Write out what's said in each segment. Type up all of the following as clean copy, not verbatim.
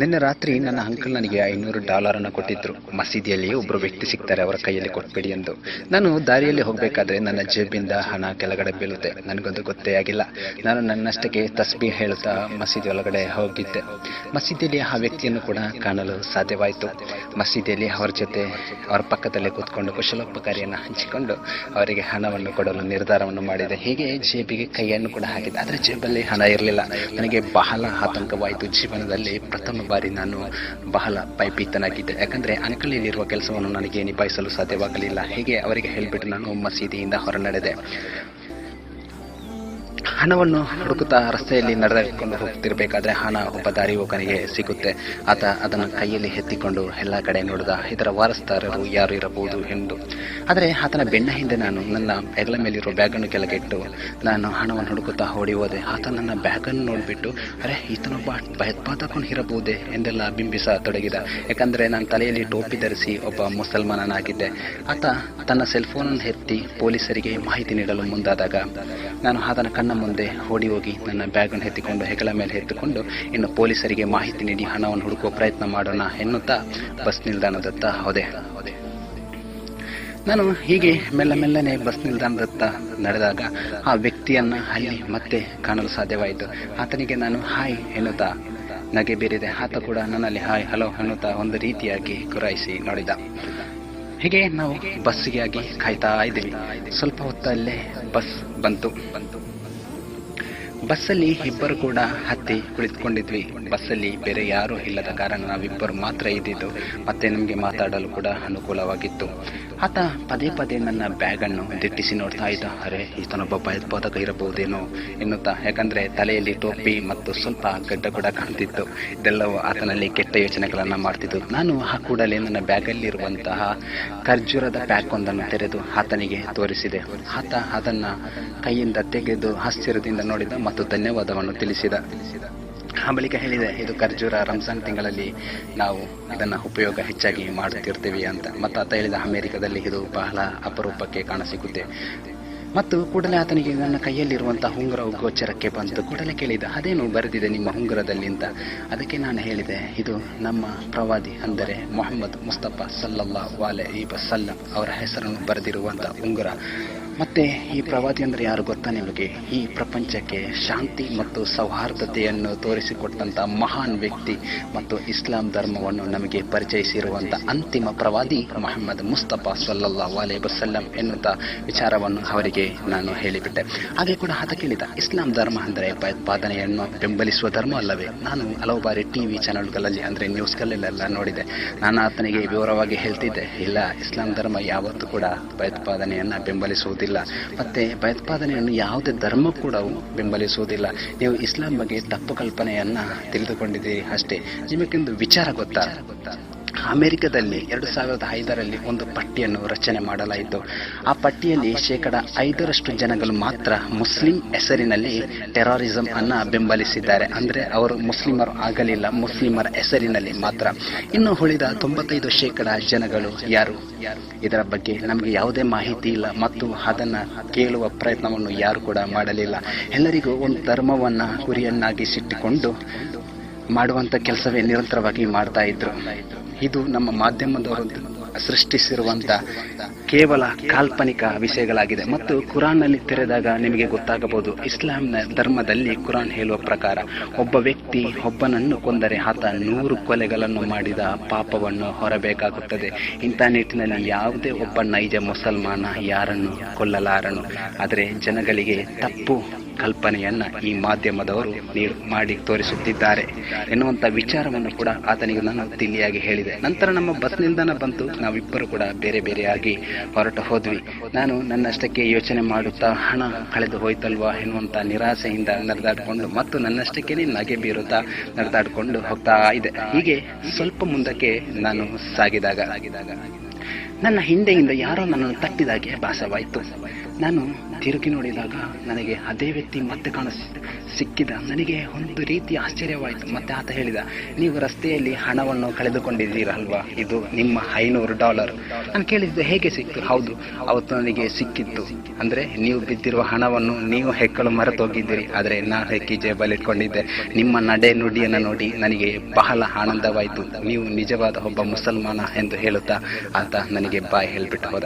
ನಿನ್ನೆ ರಾತ್ರಿ ನನ್ನ ಅಂಕಲ್ ನನಗೆ $500 ಕೊಟ್ಟಿದ್ರು. ಮಸೀದಿಯಲ್ಲಿ ಒಬ್ಬರು ವ್ಯಕ್ತಿ ಸಿಗ್ತಾರೆ, ಅವರ ಕೈಯಲ್ಲಿ ಕೊಟ್ಬಿಡಿ ಎಂದು. ನಾನು ದಾರಿಯಲ್ಲಿ ಹೋಗಬೇಕಾದ್ರೆ ನನ್ನ ಜೇಬಿಂದ ಹಣ ಕೆಳಗಡೆ ಬೀಳುತ್ತೆ. ನನಗೊಂದು ಗೊತ್ತೇ ಆಗಿಲ್ಲ. ನಾನು ನನ್ನಷ್ಟಕ್ಕೆ ತಸ್ಬೀ ಹೇಳುತ್ತಾ ಮಸೀದಿ ಒಳಗಡೆ ಹೋಗಿದ್ದೆ. ಮಸೀದಿಯಲ್ಲಿ ಆ ವ್ಯಕ್ತಿಯನ್ನು ಕೂಡ ಕಾಣಲು ಸಾಧ್ಯವಾಯಿತು. ಮಸೀದಿಯಲ್ಲಿ ಅವರ ಪಕ್ಕದಲ್ಲೇ ಕೂತ್ಕೊಂಡು ಕುಶಲೋಪಕಾರಿಯನ್ನು ಹಂಚಿಕೊಂಡು ಅವರಿಗೆ ಹಣವನ್ನು ಕೊಡಲು ನಿರ್ಧಾರವನ್ನು ಮಾಡಿದೆ. ಹೀಗೆ ಜೇಬಿಗೆ ಕೈಯನ್ನು ಕೂಡ ಹಾಕಿದೆ, ಆದರೆ ಜೇಬಲ್ಲಿ ಹಣ ಇರಲಿಲ್ಲ. ನನಗೆ ಬಹಳ ಆತಂಕವಾಯಿತು. ಜೀವನದಲ್ಲಿ ಪ್ರಥಮ ಬಾರಿ ನಾನು ಬಹಳ ಭಯಭೀತನಾಗಿದ್ದೆ. ಯಾಕಂದರೆ ಅಂಕಲಿಯಲ್ಲಿರುವ ಕೆಲಸವನ್ನು ನನಗೆ ನಿಭಾಯಿಸಲು ಸಾಧ್ಯವಾಗಲಿಲ್ಲ. ಹೀಗೆ ಅವರಿಗೆ ಹೇಳಿಬಿಟ್ಟು ನಾನು ಮಸೀದಿಯಿಂದ ಹೊರನಡೆದೆ. ಹಣವನ್ನು ಹುಡುಕುತ್ತಾ ರಸ್ತೆಯಲ್ಲಿ ನಡೆದುಕೊಂಡು ಹೋಗ್ತಿರ್ಬೇಕಾದ್ರೆ ಹಣ ಒಬ್ಬ ದಾರಿ ಹೋಗನಿಗೆ ಸಿಗುತ್ತೆ. ಆತ ಅದನ್ನು ಕೈಯಲ್ಲಿ ಎತ್ತಿಕೊಂಡು ಎಲ್ಲ ಕಡೆ ನೋಡಿದ. ಇದರ ವಾರಸ್ದಾರರು ಯಾರು ಇರಬಹುದು ಎಂದು. ಆದರೆ ಆತನ ಬೆನ್ನ ಹಿಂದೆ ನಾನು ನನ್ನ ಹೆಗಲ ಮೇಲಿರೋ ಬ್ಯಾಗನ್ನು ಕೆಳಗಿಟ್ಟು ನಾನು ಹಣವನ್ನು ಹುಡುಕುತ್ತಾ ಓಡಿ ಹೋದೆ. ಆತ ನನ್ನ ಬ್ಯಾಗನ್ನು ನೋಡಿಬಿಟ್ಟು ಅರೆ ಈತನೊಬ್ಬ ಭಯೋತ್ಪಾದಕನು ಇರಬಹುದೇ ಎಂದೆಲ್ಲ ಬಿಂಬಿಸತೊಡಗಿದ. ಯಾಕಂದರೆ ನಾನು ತಲೆಯಲ್ಲಿ ಟೋಪಿ ಧರಿಸಿ ಒಬ್ಬ ಮುಸಲ್ಮಾನನಾಗಿದ್ದೆ. ಆತ ತನ್ನ ಸೆಲ್ಫೋನನ್ನು ಎತ್ತಿ ಪೊಲೀಸರಿಗೆ ಮಾಹಿತಿ ನೀಡಲು ಮುಂದಾದಾಗ ನಾನು ಆತನ ಕಣ್ಣ ಮುಂದೆ ಓಡಿ ಹೋಗಿ ನನ್ನ ಬ್ಯಾಗನ್ನು ಎತ್ತಿಕೊಂಡು ಹೆಗಲ ಮೇಲೆ ಎತ್ತುಕೊಂಡು ಇನ್ನು ಪೊಲೀಸರಿಗೆ ಮಾಹಿತಿ ನೀಡಿ ಹಣವನ್ನು ಹುಡುಕುವ ಪ್ರಯತ್ನ ಮಾಡೋಣ ಎನ್ನುತ್ತಾ ಬಸ್ ನಿಲ್ದಾಣದತ್ತ ಹೋದೆ. ನಾನು ಹೀಗೆ ಮೆಲ್ಲನೆ ಬಸ್ ನಿಲ್ದಾಣದತ್ತ ನಡೆದಾಗ ಆ ವ್ಯಕ್ತಿಯನ್ನು ಅಲ್ಲಿ ಮತ್ತೆ ಕಾಣಲು ಸಾಧ್ಯವಾಯಿತು. ಆತನಿಗೆ ನಾನು ಹಾಯ್ ಎನ್ನುತ್ತಾ ನಗೆ ಬೀರಿದೆ. ಆತ ಕೂಡ ನನ್ನಲ್ಲಿ ಹಾಯ್ ಹಲೋ ಎನ್ನುತ್ತಾ ಒಂದು ರೀತಿಯಾಗಿ ಗುರಾಯಿಸಿ ನೋಡಿದ. ಹೀಗೆ ನಾವು ಬಸ್ಸಿಗಾಗಿ ಕಾಯ್ತಾ ಇದ್ದೀವಿ. ಸ್ವಲ್ಪ ಹೊತ್ತಲ್ಲೇ ಬಸ್ ಬಂತು. ಬಸ್ಸಲ್ಲಿ ಇಬ್ಬರು ಕೂಡ ಹತ್ತಿ ಕುಳಿತುಕೊಂಡಿದ್ವಿ. ಬಸ್ಸಲ್ಲಿ ಬೇರೆ ಯಾರೂ ಇಲ್ಲದ ಕಾರಣ ನಾವಿಬ್ಬರು ಮಾತ್ರ ಇದ್ದಿದ್ದು. ಮತ್ತೆ ನಮಗೆ ಮಾತಾಡಲು ಕೂಡ ಅನುಕೂಲವಾಗಿತ್ತು. ಆತ ಪದೇ ನನ್ನ ಬ್ಯಾಗನ್ನು ದಿಟ್ಟಿಸಿ ನೋಡ್ತಾ ಇದ್ದ. ಅರೆ ಈತನೊಬ್ಬ ಭಯೋತ್ಪಾದಕ ಇರಬಹುದೇನೋ ಎನ್ನುತ್ತಾ. ಯಾಕಂದರೆ ತಲೆಯಲ್ಲಿ ಟೋಪಿ ಮತ್ತು ಸ್ವಲ್ಪ ಗಡ್ಡ ಕೂಡ ಕಾಣ್ತಿತ್ತು. ಇದೆಲ್ಲವೂ ಆತನಲ್ಲಿ ಕೆಟ್ಟ ಯೋಚನೆಗಳನ್ನು ಮಾಡ್ತಿದ್ದು. ನಾನು ಆ ಕೂಡಲೇ ನನ್ನ ಬ್ಯಾಗಲ್ಲಿರುವಂತಹ ಖರ್ಜೂರದ ಪ್ಯಾಕ್ ಒಂದನ್ನು ತೆರೆದು ಆತನಿಗೆ ತೋರಿಸಿದೆ. ಆತ ಅದನ್ನು ಕೈಯಿಂದ ತೆಗೆದು ಆಶ್ಚರ್ಯದಿಂದ ನೋಡಿದ ಮತ್ತು ಧನ್ಯವಾದವನ್ನು ತಿಳಿಸಿದ. ಆ ಬಳಿಕ ಹೇಳಿದೆ, ಇದು ಖರ್ಜೂರ ರಂಜಾನ್ ತಿಂಗಳಲ್ಲಿ ನಾವು ಇದನ್ನು ಉಪಯೋಗ ಹೆಚ್ಚಾಗಿ ಮಾಡುತ್ತಿರ್ತೀವಿ ಅಂತ. ಮತ್ತು ಆತ ಹೇಳಿದ, ಅಮೆರಿಕದಲ್ಲಿ ಇದು ಬಹಳ ಅಪರೂಪಕ್ಕೆ ಕಾಣಸಿಗುತ್ತೆ. ಮತ್ತು ಕೂಡಲೇ ಆತನಿಗೆ ನನ್ನ ಕೈಯಲ್ಲಿರುವಂತಹ ಉಂಗುರವು ಗೋಚರಕ್ಕೆ ಬಂತು. ಕೂಡಲೇ ಕೇಳಿದ, ಅದೇನು ಬರೆದಿದೆ ನಿಮ್ಮ ಉಂಗುರದಲ್ಲಿ ಅಂತ. ಅದಕ್ಕೆ ನಾನು ಹೇಳಿದೆ, ಇದು ನಮ್ಮ ಪ್ರವಾದಿ ಅಂದರೆ ಮೊಹಮ್ಮದ್ ಮುಸ್ತಫಾ ಸಲ್ಲಲ್ಲಾಹು ಅಲೈಹಿ ವಸಲ್ಲಂ ಅವರ ಹೆಸರನ್ನು ಬರೆದಿರುವಂಥ ಉಂಗುರ. ಮತ್ತೆ ಈ ಪ್ರವಾದಿ ಅಂದರೆ ಯಾರು ಗೊತ್ತಾ ನಿಮಗೆ? ಈ ಪ್ರಪಂಚಕ್ಕೆ ಶಾಂತಿ ಮತ್ತು ಸೌಹಾರ್ದತೆಯನ್ನು ತೋರಿಸಿಕೊಟ್ಟಂಥ ಮಹಾನ್ ವ್ಯಕ್ತಿ ಮತ್ತು ಇಸ್ಲಾಂ ಧರ್ಮವನ್ನು ನಮಗೆ ಪರಿಚಯಿಸಿರುವಂಥ ಅಂತಿಮ ಪ್ರವಾದಿ ಮೊಹಮ್ಮದ್ ಮುಸ್ತಫಾ ಸಲ್ಲಲ್ಲಾಹು ಅಲೈಹಿ ವಸಲ್ಲಂ ಎನ್ನುವಂಥ ವಿಚಾರವನ್ನು ಅವರಿಗೆ ನಾನು ಹೇಳಿಬಿಟ್ಟೆ. ಹಾಗೆ ಕೂಡ ಆತ ಕೇಳಿದ, ಇಸ್ಲಾಂ ಧರ್ಮ ಅಂದರೆ ಭಯೋತ್ಪಾದನೆಯನ್ನು ಬೆಂಬಲಿಸುವ ಧರ್ಮ ಅಲ್ಲವೇ? ನಾನು ಹಲವು ಬಾರಿ TV ಚಾನೆಲ್ಗಳಲ್ಲಿ ಅಂದರೆ ನ್ಯೂಸ್ಗಳಲ್ಲೆಲ್ಲ ನೋಡಿದೆ. ನಾನು ಆತನಿಗೆ ವಿವರವಾಗಿ ಹೇಳ್ತಿದ್ದೆ, ಇಲ್ಲ, ಇಸ್ಲಾಂ ಧರ್ಮ ಯಾವತ್ತೂ ಕೂಡ ಭಯೋತ್ಪಾದನೆಯನ್ನು ಬೆಂಬಲಿಸುವುದಿಲ್ಲ. ಮತ್ತೆ ಭಯೋತ್ಪಾದನೆಯನ್ನು ಯಾವುದೇ ಧರ್ಮ ಕೂಡ ಬೆಂಬಲಿಸುವುದಿಲ್ಲ. ನೀವು ಇಸ್ಲಾಂ ಬಗ್ಗೆ ತಪ್ಪು ಕಲ್ಪನೆಯನ್ನ ತಿಳಿದುಕೊಂಡಿದ್ದೀರಿ ಅಷ್ಟೇ. ನಿಮಗೊಂದು ವಿಚಾರ ಗೊತ್ತಾ? ಅಮೆರಿಕದಲ್ಲಿ 2005ರಲ್ಲಿ ಒಂದು ಪಟ್ಟಿಯನ್ನು ರಚನೆ ಮಾಡಲಾಯಿತು. ಆ ಪಟ್ಟಿಯಲ್ಲಿ 5% ಜನಗಳು ಮಾತ್ರ ಮುಸ್ಲಿಂ ಹೆಸರಿನಲ್ಲಿ ಟೆರರಿಸಂ ಅನ್ನ ಬೆಂಬಲಿಸಿದ್ದಾರೆ. ಅಂದರೆ ಅವರು ಮುಸ್ಲಿಮರು ಆಗಲಿಲ್ಲ, ಮುಸ್ಲಿಮರ ಹೆಸರಿನಲ್ಲಿ ಮಾತ್ರ. ಇನ್ನು ಉಳಿದ 95% ಜನಗಳು ಯಾರು? ಇದರ ಬಗ್ಗೆ ನಮಗೆ ಯಾವುದೇ ಮಾಹಿತಿ ಇಲ್ಲ ಮತ್ತು ಅದನ್ನ ಕೇಳುವ ಪ್ರಯತ್ನವನ್ನು ಯಾರು ಕೂಡ ಮಾಡಲಿಲ್ಲ. ಎಲ್ಲರಿಗೂ ಒಂದು ಧರ್ಮವನ್ನ ಗುರಿಯನ್ನಾಗಿಸಿಟ್ಟುಕೊಂಡು ಮಾಡುವಂಥ ಕೆಲಸವೇ ನಿರಂತರವಾಗಿ ಮಾಡ್ತಾ ಇದ್ರು. ಇದು ನಮ್ಮ ಮಾಧ್ಯಮದವರು ಸೃಷ್ಟಿಸಿರುವಂಥ ಕೇವಲ ಕಾಲ್ಪನಿಕ ವಿಷಯಗಳಾಗಿದೆ. ಮತ್ತು ಕುರಾನ್ನಲ್ಲಿ ತೆರೆದಾಗ ನಿಮಗೆ ಗೊತ್ತಾಗಬಹುದು, ಇಸ್ಲಾಂನ ಧರ್ಮದಲ್ಲಿ ಕುರಾನ್ ಹೇಳುವ ಪ್ರಕಾರ ಒಬ್ಬ ವ್ಯಕ್ತಿ ಒಬ್ಬನನ್ನು ಕೊಂದರೆ ಆತ 100 ಕೊಲೆಗಳನ್ನು ಮಾಡಿದ ಪಾಪವನ್ನು ಹೊರಬೇಕಾಗುತ್ತದೆ. ಇಂಥ ನಿಟ್ಟಿನಲ್ಲಿ ಯಾವುದೇ ಒಬ್ಬ ನೈಜ ಮುಸಲ್ಮಾನ ಯಾರನ್ನು ಕೊಲ್ಲಲಾರನು. ಆದರೆ ಜನಗಳಿಗೆ ತಪ್ಪು ಕಲ್ಪನೆಯನ್ನ ಈ ಮಾಧ್ಯಮದವರು ಮಾಡಿ ತೋರಿಸುತ್ತಿದ್ದಾರೆ ಎನ್ನುವಂಥ ವಿಚಾರವನ್ನು ಕೂಡ ಆತನಿಗೆ ನಾನು ತಿಳಿಯಾಗಿ ಹೇಳಿದೆ. ನಂತರ ನಮ್ಮ ಬಸ್ ನಿಲ್ದಾಣ ಬಂತು. ನಾವಿಬ್ಬರು ಕೂಡ ಬೇರೆಯಾಗಿ ಹೊರಟು ಹೋದ್ವಿ. ನಾನು ನನ್ನಷ್ಟಕ್ಕೆ ಯೋಚನೆ ಮಾಡುತ್ತಾ ಹಣ ಕಳೆದು ಹೋಯ್ತಲ್ವಾ ಎನ್ನುವಂಥ ನಿರಾಸೆಯಿಂದ ನಡೆದಾಡಿಕೊಂಡು ಮತ್ತು ನನ್ನಷ್ಟಕ್ಕೆ ನಗೆ ಬೀರುತ್ತಾ ನಡೆದಾಡಿಕೊಂಡು ಹೋಗ್ತಾ ಇದೆ. ಹೀಗೆ ಸ್ವಲ್ಪ ಮುಂದಕ್ಕೆ ನಾನು ಸಾಗಿದಾಗ ನನ್ನ ಹಿಂದೆಯಿಂದ ಯಾರೋ ನನ್ನನ್ನು ತಟ್ಟಿದಾಗೆ ಭಾಸವಾಯಿತು. ನಾನು ತಿರುಗಿ ನೋಡಿದಾಗ ನನಗೆ ಅದೇ ವ್ಯಕ್ತಿ ಮತ್ತೆ ಸಿಕ್ಕಿದ. ನನಗೆ ಒಂದು ರೀತಿ ಆಶ್ಚರ್ಯವಾಯಿತು. ಮತ್ತೆ ಆತ ಹೇಳಿದ, ನೀವು ರಸ್ತೆಯಲ್ಲಿ ಹಣವನ್ನು ಕಳೆದುಕೊಂಡಿದ್ದೀರಲ್ವಾ, ಇದು ನಿಮ್ಮ $500. ನಾನು ಕೇಳಿದ್ದು ಹೇಗೆ ಸಿಕ್ತು? ಹೌದು, ಅವತ್ತು ನನಗೆ ಸಿಕ್ಕಿತ್ತು. ಅಂದರೆ ನೀವು ಬಿದ್ದಿರುವ ಹಣವನ್ನು ನೀವು ಹೆಕ್ಕಲು ಮರೆತೋಗಿದ್ದೀರಿ, ಆದರೆ ನಾನು ಹೆಕ್ಕಿ ಜೇಬಲ್ಲಿ ಇಟ್ಕೊಂಡಿದ್ದೆ. ನಿಮ್ಮ ನಡೆ ನುಡಿಯನ್ನು ನೋಡಿ ನನಗೆ ಬಹಳ ಆನಂದವಾಯಿತು. ನೀವು ನಿಜವಾದ ಒಬ್ಬ ಮುಸಲ್ಮಾನ ಎಂದು ಹೇಳುತ್ತಾ ಆತ ನನಗೆ ಬಾಯ್ ಹೇಳ್ಬಿಟ್ಟು ಹೋದ.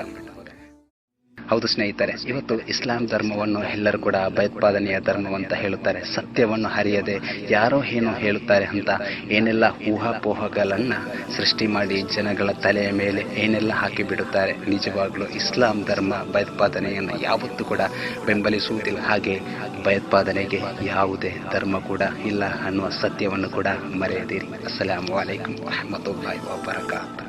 ಹೌದು ಸ್ನೇಹಿತರೆ, ಇವತ್ತು ಇಸ್ಲಾಂ ಧರ್ಮವನ್ನು ಎಲ್ಲರೂ ಕೂಡ ಭಯೋತ್ಪಾದನೆಯ ಧರ್ಮವಂತ ಹೇಳುತ್ತಾರೆ. ಸತ್ಯವನ್ನು ಅರಿಯದೆ ಯಾರೋ ಏನೋ ಹೇಳುತ್ತಾರೆ ಅಂತ ಏನೆಲ್ಲ ಊಹಾಪೋಹಗಳನ್ನು ಸೃಷ್ಟಿ ಮಾಡಿ ಜನಗಳ ತಲೆಯ ಮೇಲೆ ಏನೆಲ್ಲ ಹಾಕಿಬಿಡುತ್ತಾರೆ. ನಿಜವಾಗ್ಲೂ ಇಸ್ಲಾಂ ಧರ್ಮ ಭಯೋತ್ಪಾದನೆಯನ್ನು ಯಾವತ್ತೂ ಕೂಡ ಬೆಂಬಲಿಸುವುದಿಲ್ಲ. ಹಾಗೆ ಭಯೋತ್ಪಾದನೆಗೆ ಯಾವುದೇ ಧರ್ಮ ಕೂಡ ಇಲ್ಲ ಅನ್ನುವ ಸತ್ಯವನ್ನು ಕೂಡ ಮರೆಯದಿರಿ. ಅಸ್ಸಲಾಮು ಅಲೈಕುಂ ವರಹಮತುಲ್ಲಾಹಿ ವಬರಕಾತುಹು.